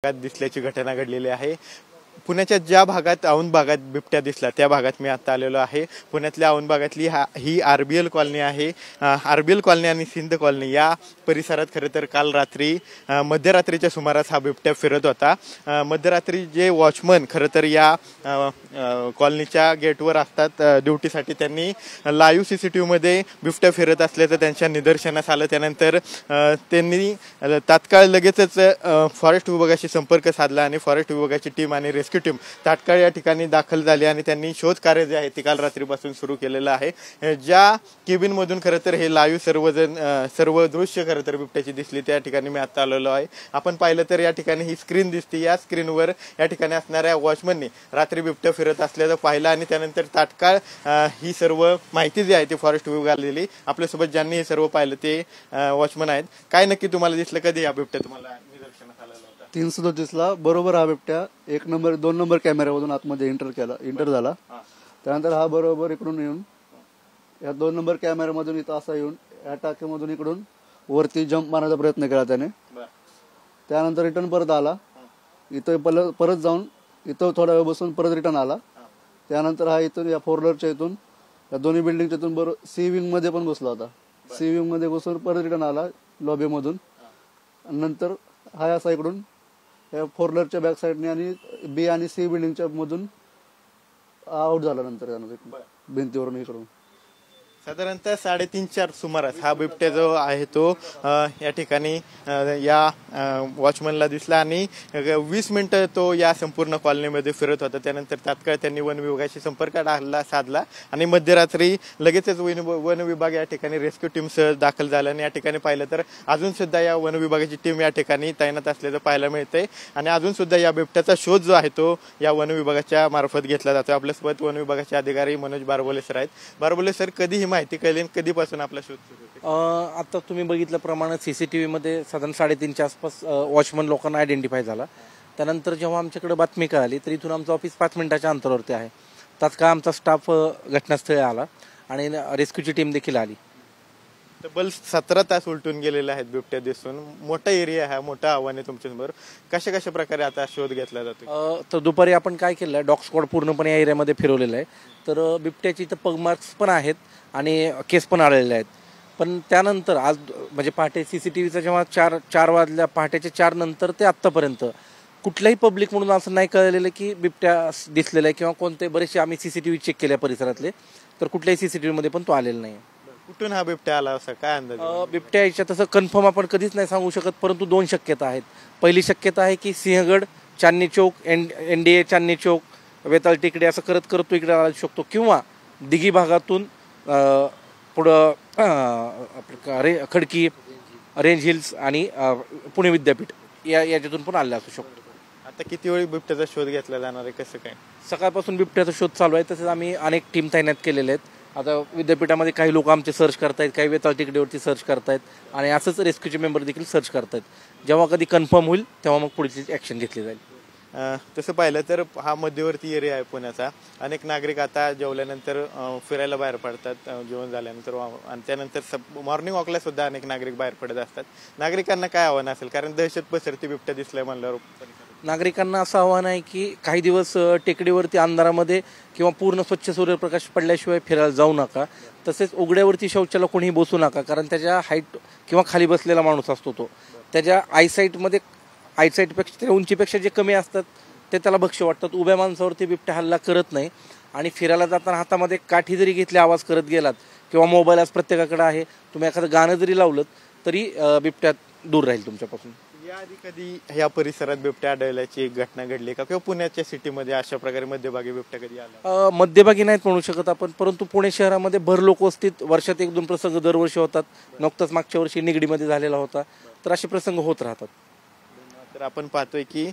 भागात दिसल्याची घटना घडलेली आहे। पुण्याच्या ज्या भागात औंध भागात बिबट्या दिसला त्या भागात मी आता आलेलो आहे। पुण्यातल्या औंध भागातली ही आरबीएल कॉलनी आहे। आरबीएल कॉलनी आणि सिंध कॉलनी या परिसरात खरं तर काल रात्री मध्यरात्रीच्या सुमारास हा बिबट्या फिरत होता। मध्यरात्री जे वॉचमन खरं तर या कॉलनीच्या गेटवर असतात ड्युटीसाठी, त्यांनी लाईव्ह सीसीटीव्ही मध्ये बिबट्या फिरत असल्याचं त्यांच्या निदर्शनास आलं। त्यानंतर त्यांनी तात्काळ लगेचच फॉरेस्ट विभागाशी संपर्क साधला आणि फॉरेस्ट विभागाची टीम आणि रेस्क्यू टीम तात्काळ या ठिकाणी दाखल झाली आणि त्यांनी शोध कार्य जे आहे ते काल रात्रीपासून सुरू केलेलं आहे। ज्या केबिन मधून खरं तर हे लाईव्ह सर्व दृश्य खरं तर बिबट्याची दिसली त्या ठिकाणी मी आता आलेलो आहे। आपण पाहिलं तर या ठिकाणी ही स्क्रीन दिसते, या स्क्रीनवर या ठिकाणी असणाऱ्या वॉचमनने रात्री बिबट्या फिरत असल्याचं पाहिलं आणि त्यानंतर तात्काळ ही सर्व माहिती जी आहे ती फॉरेस्ट विभागाला दिली। आपल्यासोबत ज्यांनी हे सर्व पाहिलं ते वॉचमन आहेत। काय नक्की तुम्हाला दिसलं, कधी हा बिबट्या तुम्हाला निदर्शनास आलेला होता? 337 बरोबर हा बिबट्या 1 नंबर 2 नंबर कॅमेऱ्यामधून आतमध्ये इंटर झाला। त्यानंतर हा बरोबर इकडून येऊन या 2 नंबर कॅमेऱ्यामधून इथं असा येऊन या टाकीमधून इकडून वरती जंप मारण्याचा प्रयत्न केला त्याने। त्यानंतर रिटर्न परत आला, इथं परत जाऊन इथं थोडा वेळ बसून परत रिटर्न आला। त्यानंतर हा इथून या 4 व्हीलरच्या इथून या दोन्ही बिल्डिंगच्या इथून बरोबर सी विंग मध्ये पण बसला होता। सी विंग मध्ये बसून परत रिटर्न आला लॉबी मधून। नंतर हा असा इकडून या 4 व्हीलरच्या बॅक साईडने आणि बी आणि सी बिल्डिंगच्या मधून आउट झाला। नंतर भिंतीवरून इकडून साधारणतः 3:30-4 सुमारास हा बिबट्या जो आहे तो या ठिकाणी या वॉचमनला दिसला आणि 20 मिनिटं तो या संपूर्ण कॉलनीमध्ये फिरत होता। त्यानंतर तात्काळ त्यांनी वन विभागाशी संपर्क साधला आणि मध्यरात्री लगेचच वन विभाग या ठिकाणी रेस्क्यू टीमसह दाखल झाला आणि या ठिकाणी पाहिलं तर अजून सुद्धा या वन विभागाची टीम या ठिकाणी तैनात असल्याचं पाहायला मिळतंय आणि अजून सुद्धा या बिबट्याचा शोध जो आहे तो या वन विभागाच्या मार्फत घेतला जातो। आपल्यासोबत वन विभागाचे अधिकारी मनोज बारबोले सर आहेत। बारबोले सर, कधी ही माहिती कळली, कधीपासून आपला शोध सुरू होतो? आता तुम्ही बघितल्याप्रमाणे सीसीटीव्ही मध्ये साधारण 3:30च्या आसपास वॉचमन लोकांना आयडेंटिफाय झाला। त्यानंतर जेव्हा आमच्याकडे बातमी कळाली तर इथून आमचं ऑफिस 5 मिनिटाच्या अंतरावरती आहे। तात्काळ आमचा स्टाफ घटनास्थळी आला आणि रेस्क्यूची टीम देखील आली। तब्बल 17 तास उलटून गेलेले आहेत बिबट्या दिसून। मोठा एरिया आहे, मोठा आव्हान आहे तुमच्यासमोर। कशा प्रकारे आता शोध घेतला जातो? तर दुपारी आपण काय केलं आहे, डॉग स्क्वॉड पूर्णपणे या एरियामध्ये फिरवलेलं आहे। तर बिबट्याची इथं पग मार्क्स पण आहेत आणि केस पण आलेले आहेत। पण त्यानंतर आज म्हणजे पहाटे सीसीटीव्हीचा जेव्हा 4 वाजल्या, पहाटेच्या 4 नंतर ते आत्तापर्यंत कुठल्याही पब्लिक म्हणून असं नाही कळलेलं की बिबट्या दिसलेला आहे किंवा कोणते बरेचसे आम्ही सीसीटीव्ही चेक केल्या परिसरातले, तर कुठल्याही सीसीटीव्ही मध्ये पण तो आलेला नाही। कुठून हा बिबट्या आला असं काय अंदाज? बिबट्या याच्या तसं कन्फर्म आपण कधीच नाही सांगू शकत, परंतु 2 शक्यता आहेत। पहिली शक्यता आहे की सिंहगड, चांदणी चौक, NDA चांदणी चौक, वेताळ टेकडे असं करत तो इकडे आला शकतो किंवा दिघी भागातून पुढं खडकी, रेंज हिल्स आणि पुणे विद्यापीठ याच्यातून पण आले असू शकतो। आता किती वेळ बिबट्याचा शोध घेतला जाणार आहे, कसं काय? सकाळपासून बिबट्याचा शोध चालू आहे। तसेच आम्ही अनेक टीम तैनात केलेले आहेत। आता विद्यापीठामध्ये काही लोक आमचे सर्च करतायत, काही वेताळ टेकडीवरती सर्च करतायत आणि असंच रेस्क्यूचे मेंबर देखील सर्च करतायत। जेव्हा कधी कन्फर्म होईल तेव्हा मग पुढची ऍक्शन घेतली जाईल। तसं पाहिलं तर हा मध्यवर्ती एरिया आहे पुण्याचा। अनेक नागरिक आता जेवल्यानंतर फिरायला बाहेर पडतात जेवण झाल्यानंतर, आणि त्यानंतर मॉर्निंग वॉकला सुद्धा अनेक नागरिक बाहेर पडत असतात। नागरिकांना काय आव्हान असेल, कारण दहशत पसरती बिबट्या दिसलाय म्हणल्यावर? नागरिकांना असं आव्हान आहे की काही दिवस टेकडीवरती अंधारामध्ये किंवा पूर्ण स्वच्छ सूर्यप्रकाश पडल्याशिवाय फिरायला जाऊ नका। तसेच उघड्यावरती शौचाला कोणीही बसू नका, कारण त्याच्या हाईट किंवा खाली बसलेला माणूस असतो तो त्याच्या आयसाईटपेक्षा त्या उंचीपेक्षा जे कमी असतात ते त्याला भक्ष्य वाटतात। उभ्या माणसावरती बिबट्या हल्ला करत नाही आणि फिरायला जाताना हातामध्ये काठी जरी घेतली, आवाज करत गेलात किंवा मोबाईल आज प्रत्येकाकडे आहे, तुम्ही एखादं गाणं जरी लावलं तरी बिबट्या दूर राहील तुमच्यापासून। याआधी कधी या परिसरात बिबट्या आढळल्याची एक घटना घडली का, किंवा पुण्याच्या सिटीमध्ये अशा प्रकारे मध्यभागी बिबट्या कधी आला? मध्यभागी नाहीत म्हणू शकत आपण, परंतु पुणे शहरामध्ये भर लोकवस्तीत वर्षात 1-2 प्रसंग दरवर्षी होतात। नुकताच मागच्या वर्षी निगडीमध्ये झालेला होता, तर असे प्रसंग होत राहतात। तर आपण पाहतोय की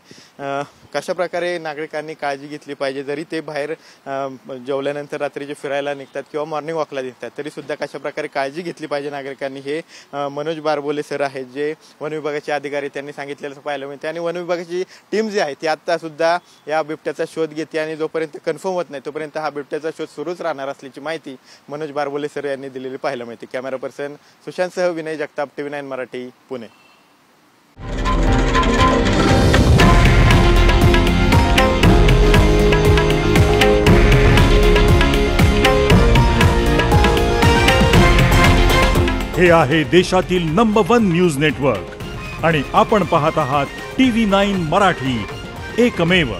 कशा प्रकारे नागरिकांनी काळजी घेतली पाहिजे, जरी ते बाहेर जेवल्यानंतर रात्रीचे फिरायला निघतात किंवा मॉर्निंग वॉकला निघतात तरी सुद्धा कशा प्रकारे काळजी घेतली पाहिजे नागरिकांनी, हे मनोज बारबोले सर आहेत जे वन विभागाचे अधिकारी, त्यांनी सांगितलेलं पाहायला मिळते। आणि वन विभागाची टीम जी आहे ती आता सुद्धा या बिबट्याचा शोध घेते आणि जोपर्यंत कन्फर्म होत नाही तोपर्यंत हा बिबट्याचा शोध सुरूच राहणार असल्याची माहिती मनोज बारबोले सर यांनी दिलेली पाहायला मिळते। कॅमेरा पर्सन सुशांतसह विनय जगताप, TV9 मराठी, पुणे। हे आहे देशातील नंबर 1 न्यूज नेटवर्क आणि आपण पाहत आहात TV9 मराठी, एकमेव.